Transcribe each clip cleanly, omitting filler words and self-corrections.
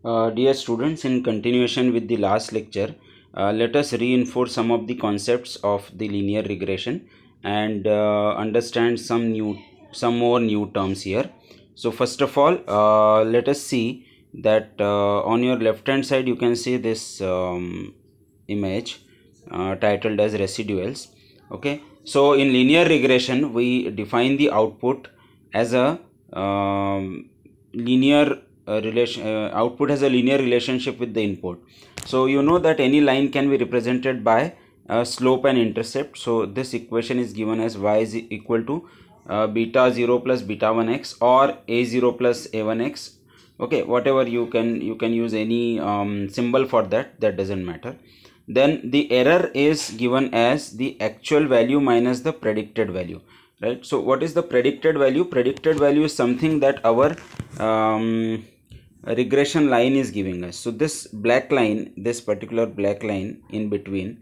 Dear students, in continuation with the last lecture, let us reinforce some of the concepts of the linear regression and understand some more new terms here. So first of all, let us see that on your left hand side you can see this image titled as residuals. Okay, so in linear regression we define the output as a linear output has a linear relationship with the input. So you know that any line can be represented by slope and intercept. So this equation is given as y is equal to beta 0 plus beta 1 x or a 0 plus a 1 x. Okay, whatever you can use any symbol for that doesn't matter. Then the error is given as the actual value minus the predicted value, right? So what is the predicted value? Predicted value is something that our regression line is giving us. So this black line, this particular black line in between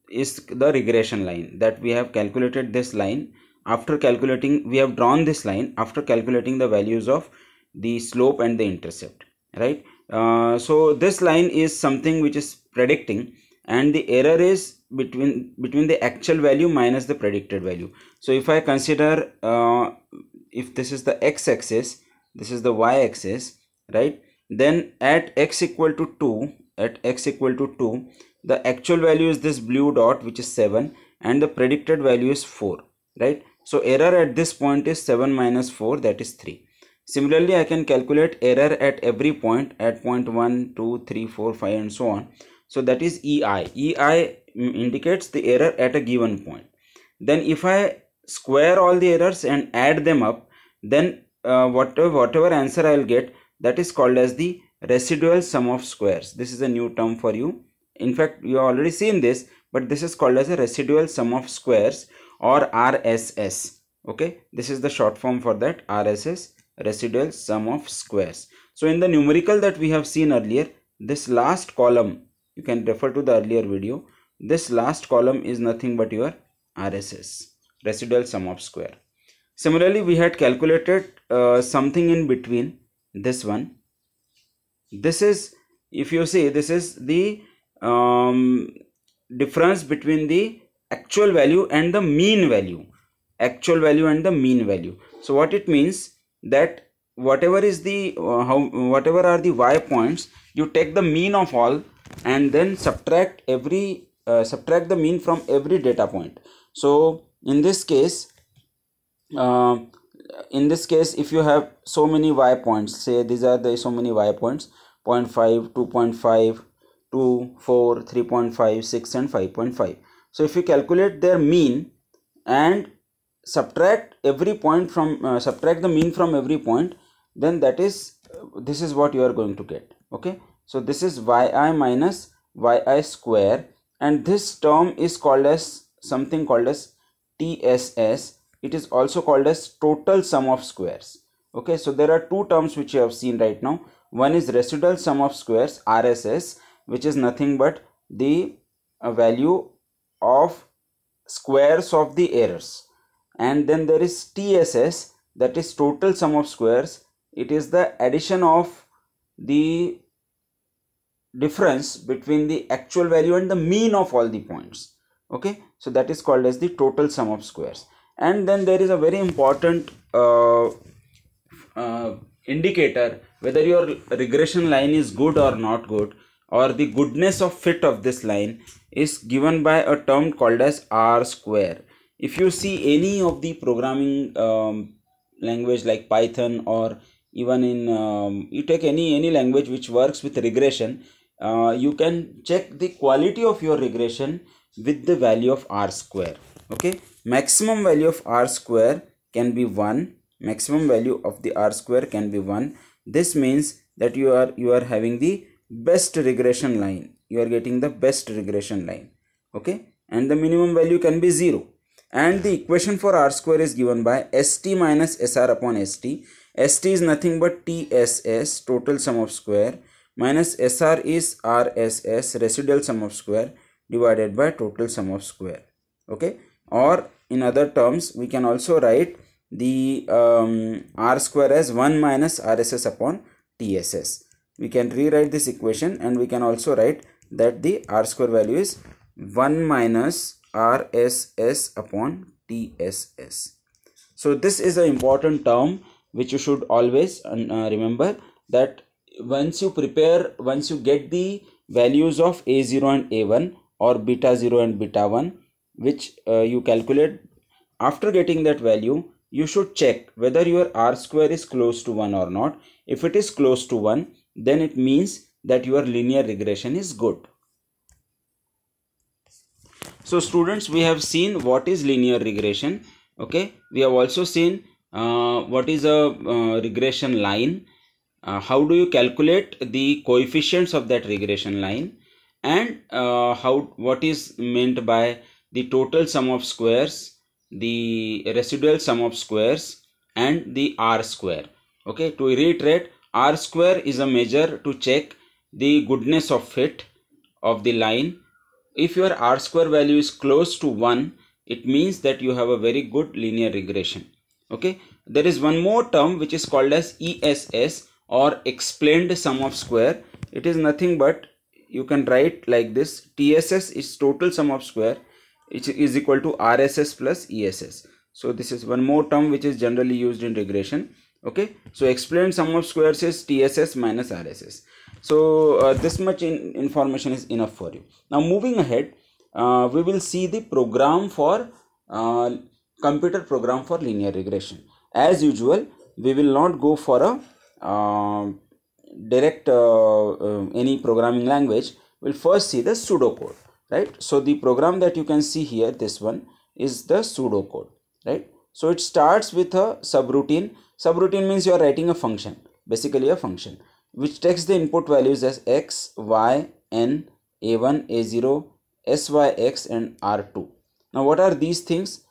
is the regression line that we have calculated. This line, after calculating, we have drawn this line after calculating the values of the slope and the intercept, right? So this line is something which is predicting, and the error is between the actual value minus the predicted value. So if I consider if this is the x-axis, this is the y-axis, right? Then at x equal to 2, the actual value is this blue dot, which is 7, and the predicted value is 4, right? So error at this point is 7 minus 4, that is 3. Similarly, I can calculate error at every point, at point 1, 2, 3, 4, 5 and so on. So that is EI. EI indicates the error at a given point. Then if I square all the errors and add them up, then whatever answer I will get, that is called as the residual sum of squares. This is a new term for you. In fact, you have already seen this, but this is called as a residual sum of squares, or RSS. Okay, this is the short form for that, RSS, residual sum of squares. So in the numerical that we have seen earlier, this last column, you can refer to the earlier video, this last column is nothing but your RSS, residual sum of square. Similarly, we had calculated something in between this one. This is, if you see, this is the difference between the actual value and the mean value. Actual value and the mean value. So what it means, that whatever is the whatever are the y points, you take the mean of all and then subtract the mean from every data point. So in this case, if you have so many y points, say these are the so many y points, 0.5, 2.5, 2, 4, 3.5, 6 and 5.5. so if you calculate their mean and subtract every point from subtract the mean from every point, then that is this is what you are going to get. Okay, so this is yi minus yi square, and this term is called as something called as TSS. It is also called as total sum of squares. Okay, so there are two terms which you have seen right now. One is residual sum of squares, RSS, which is nothing but the value of squares of the errors, and then there is TSS, that is total sum of squares. It is the addition of the difference between the actual value and the mean of all the points. Okay, so that is called as the total sum of squares. And then there is a very important indicator whether your regression line is good or not good, or the goodness of fit of this line is given by a term called as R square. If you see any of the programming language like Python, or even in you take any language which works with regression, you can check the quality of your regression with the value of R square. Okay, maximum value of R square can be 1. Maximum value of the R square can be 1. This means that you are having the best regression line. You are getting the best regression line. Okay, and the minimum value can be 0. And the equation for R square is given by ST minus SR upon ST. ST is nothing but TSS, total sum of square, minus SR is RSS, residual sum of square, divided by total sum of square. Okay, or in other terms, we can also write the R square as 1 minus RSS upon TSS. we can rewrite this equation, and we can also write that the r square value is 1 minus RSS upon TSS. So this is an important term which you should always remember, that once you get the values of A0 and A1 or beta 0 and beta 1, which you calculate, after getting that value you should check whether your r square is close to 1 or not. If it is close to 1, then it means that your linear regression is good. So students, we have seen what is linear regression. Okay, we have also seen what is a regression line, how do you calculate the coefficients of that regression line, and what is meant by the total sum of squares, the residual sum of squares, and the r square. Okay, to reiterate, r square is a measure to check the goodness of fit of the line. If your r square value is close to 1, it means that you have a very good linear regression. Okay, there is one more term which is called as ESS, or explained sum of square. It is nothing but, you can write like this: TSS is total sum of square, which is equal to RSS plus ESS. So this is one more term which is generally used in regression. Okay, so explained sum of squares is TSS minus RSS. So this much information is enough for you. Now moving ahead, we will see the program for computer program for linear regression. As usual, we will not go for a direct any programming language. We'll first see the pseudocode, right? So the program that you can see here, this one is the pseudocode, right? So it starts with a subroutine. Subroutine means you are writing a function, basically a function, which takes the input values as x, y, n, a1, a0, syx, and r2. Now what are these things?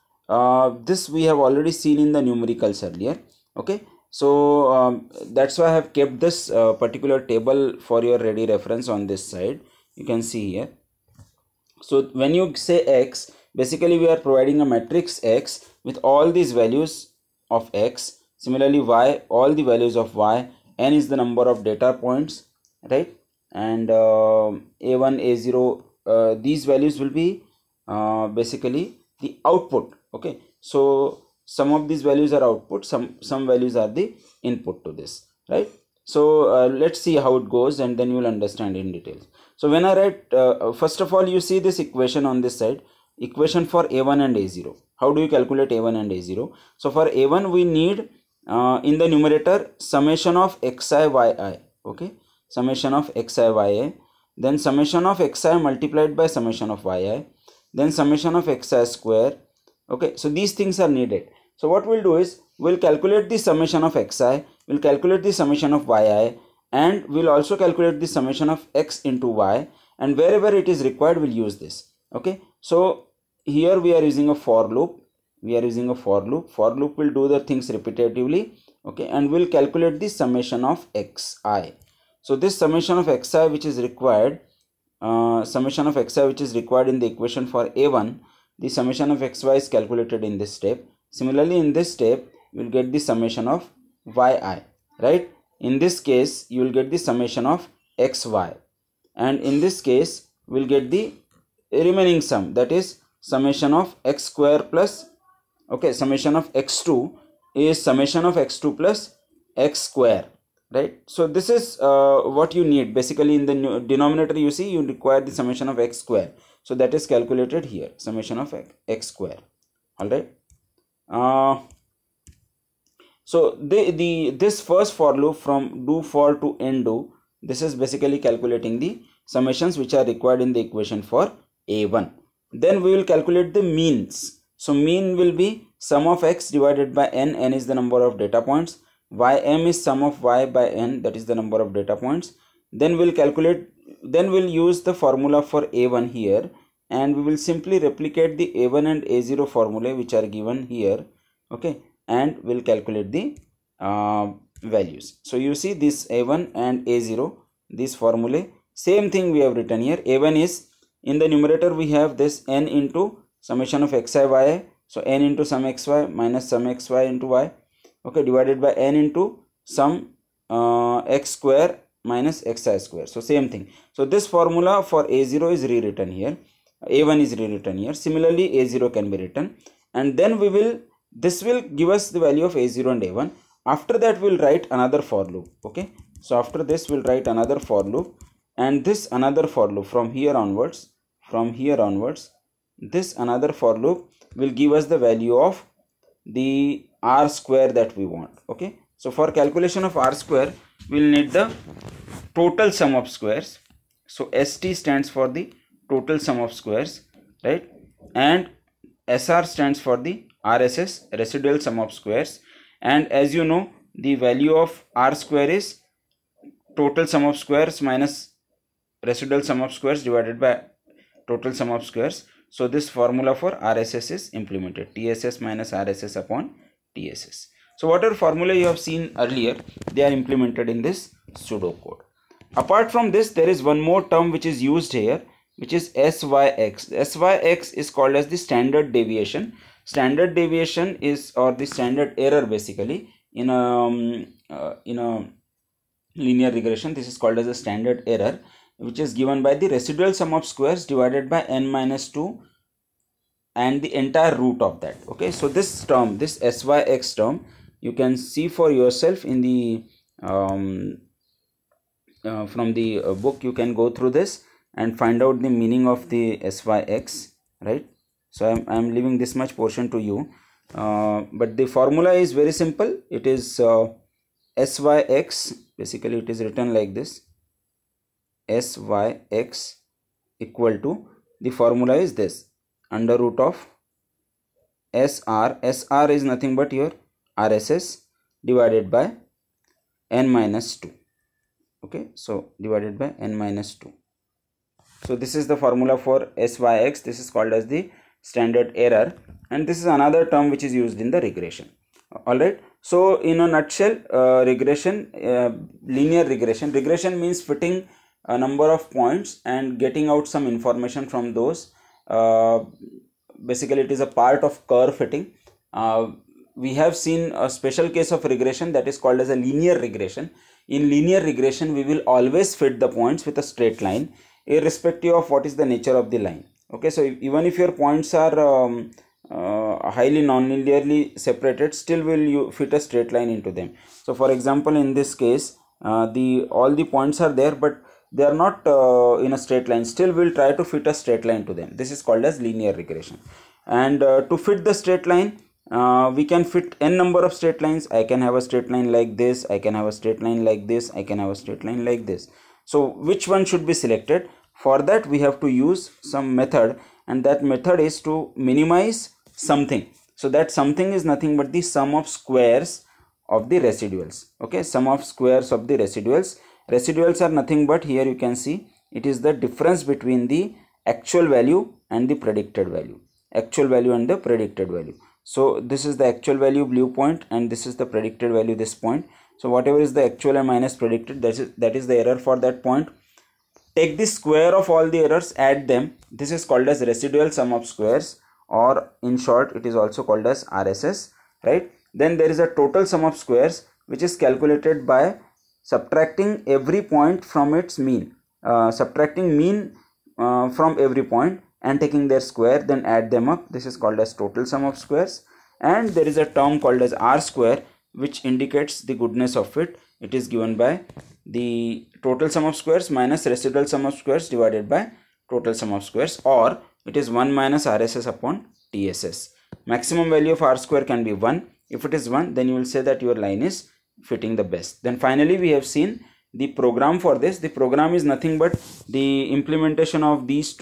This we have already seen in the numericals earlier. Okay, so that's why I have kept this particular table for your ready reference on this side. You can see here. So when you say x, basically we are providing a matrix x with all these values of x. Similarly y, all the values of y. N is the number of data points, right? And a1, a0, these values will be basically the output. Okay, so some of these values are output, some values are the input to this, right? So let's see how it goes, and then you will understand in details. So when I write, first of all, you see this equation on this side, equation for a1 and a0. How do you calculate a1 and a0? So for a1 we need in the numerator summation of xi yi. Okay, summation of xi yi, then summation of xi multiplied by summation of yi, then summation of xi square. Okay, so these things are needed. So what we'll do is, we'll calculate the summation of xi, we'll calculate the summation of yi, and we'll also calculate the summation of x into y, and wherever it is required we'll use this. Okay, so here we are using a for loop. For loop will do the things repetitively. Okay, and we'll calculate the summation of xi. So this summation of xi which is required, in the equation for a1, the summation of xy is calculated in this step. Similarly, in this step you will get the summation of yi, right? In this case you will get the summation of xy, and in this case we will get the remaining sum, that is summation of x square plus, okay, summation of x2 is summation of x2 plus x square, right? So this is what you need. Basically in the denominator you see you require the summation of x square, so that is calculated here, summation of x square. All right, so this first for loop from do for to end do, this is basically calculating the summations which are required in the equation for a1. Then we will calculate the means. So mean will be sum of x divided by n. N is the number of data points. Ym is sum of y by n, that is the number of data points. Then we'll calculate, then we'll use the formula for a1 here, and we will simply replicate the a1 and a0 formulae which are given here. Okay, and we'll calculate the values. So you see this a1 and a0, this formulae, same thing we have written here. a1 is, in the numerator we have this n into summation of xi yi, so n into sum xy minus sum xy into y, okay, divided by n into sum x square minus xi square. So same thing. So this formula for a0 is rewritten here, a1 is rewritten here. Similarly a0 can be written, and then this will give us the value of a0 and a1. After that we'll write another for loop. Okay, so after this we'll write another for loop, and this another for loop from here onwards, this another for loop will give us the value of the r square that we want. Okay, so for calculation of r square we'll need the total sum of squares. So st stands for the total sum of squares, right? And sr stands for the RSS, residual sum of squares. And as you know, the value of r square is total sum of squares minus residual sum of squares divided by total sum of squares. So this formula for RSS is implemented, TSS minus RSS upon TSS. So whatever formula you have seen earlier, they are implemented in this pseudocode. Apart from this, there is one more term which is used here, which is SYX. SYX is called as the standard deviation. Standard deviation is, or the standard error basically, in a linear regression. This is called as a standard error, which is given by the residual sum of squares divided by n minus 2 and the entire root of that. Okay, so this term, this SYX term, you can see for yourself in the from the book. You can go through this and find out the meaning of the SYX, right? So I'm leaving this much portion to you, but the formula is very simple. It is SYX, basically it is written like this, SYX equal to, the formula is this, under root of SR is nothing but your RSS divided by n minus 2. Okay, so divided by n minus 2. So this is the formula for SYX. This is called as the standard error, and this is another term which is used in the regression. Alright, so in a nutshell, linear regression means fitting a number of points and getting out some information from those. Basically it is a part of curve fitting. We have seen a special case of regression that is called as a linear regression. In linear regression we will always fit the points with a straight line, irrespective of what is the nature of the line. Okay, so even if your points are highly non-linearly separated, still will you fit a straight line into them. So for example, in this case, all the points are there, but they are not in a straight line. Still we'll try to fit a straight line to them. This is called as linear regression. And to fit the straight line, we can fit n number of straight lines. I can have a straight line like this, I can have a straight line like this, I can have a straight line like this. So which one should be selected? For that we have to use some method, and that method is to minimize something. So that something is nothing but the sum of squares of the residuals. Okay, sum of squares of the residuals. Residuals are nothing but, here you can see, it is the difference between the actual value and the predicted value. Actual value and the predicted value. So this is the actual value, blue point, and this is the predicted value, this point. So whatever is the actual and minus predicted, that is the error for that point. Take the square of all the errors, add them. This is called as residual sum of squares, or in short it is also called as RSS, right? Then there is a total sum of squares, which is calculated by subtracting every point from its mean, subtracting mean from every point and taking their square, then add them up. This is called as total sum of squares. And there is a term called as R square, which indicates the goodness of it. It is given by the total sum of squares minus residual sum of squares divided by total sum of squares, or it is 1 minus RSS upon TSS. Maximum value of R square can be 1. If it is 1, then you will say that your line is fitting the best. Then finally we have seen the program for this. The program is nothing but the implementation of these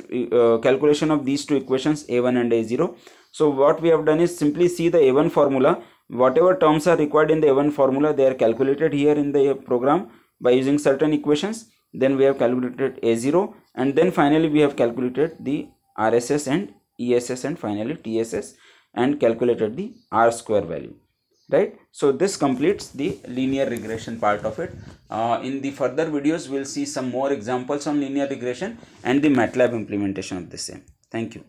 calculation of these two equations, a1 and a0. So what we have done is simply see the a1 formula. Whatever terms are required in the a1 formula, they are calculated here in the program by using certain equations. Then we have calculated a0, and then finally we have calculated the RSS and ESS and finally TSS, and calculated the R square value, right? So this completes the linear regression part of it. In the further videos we'll see some more examples on linear regression and the MATLAB implementation of the same. Thank you.